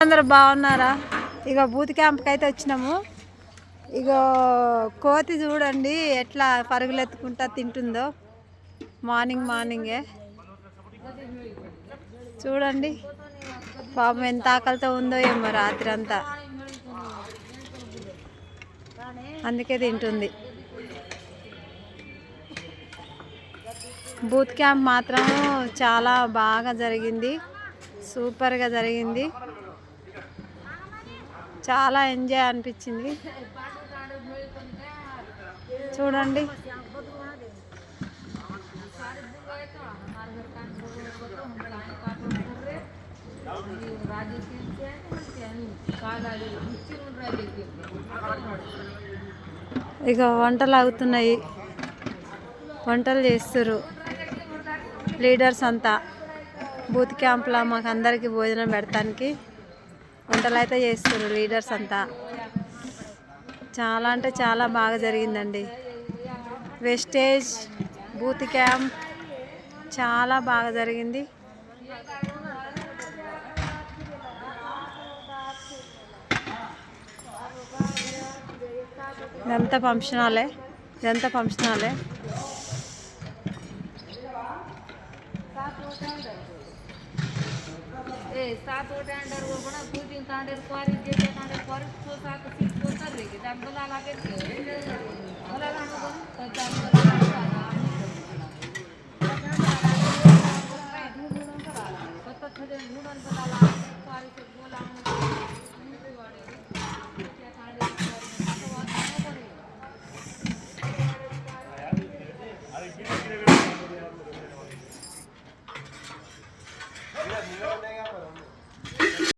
అందరూ బాగున్నారా? ఇక బూత్ క్యాంప్కి అయితే వచ్చినాము. ఇక కోతి చూడండి ఎట్లా పరుగులు ఎత్తుకుంటా తింటుందో మార్నింగే చూడండి. పాపం ఎంత ఆకలితో ఉందో ఏమో రాత్రి అంతా, అందుకే తింటుంది. బూత్ క్యాంప్ మాత్రం చాలా బాగా జరిగింది, సూపర్గా జరిగింది. చాలా ఎంజాయ్ అనిపించింది. చూడండి ఇక వంటలు అవుతున్నాయి, వంటలు చేస్తుర్రు లీడర్స్ అంతా. బూత్ క్యాంప్లో మాకు అందరికీ భోజనం పెడతానికి వంటలు అయితే చేస్తుర్రు లీడర్స్ అంతా. చాలా అంటే చాలా బాగా జరిగిందండి. వెస్టేజ్ బూత్ క్యాంప్ చాలా బాగా జరిగింది. ఇదంతా ఫంక్షన్ హాలే.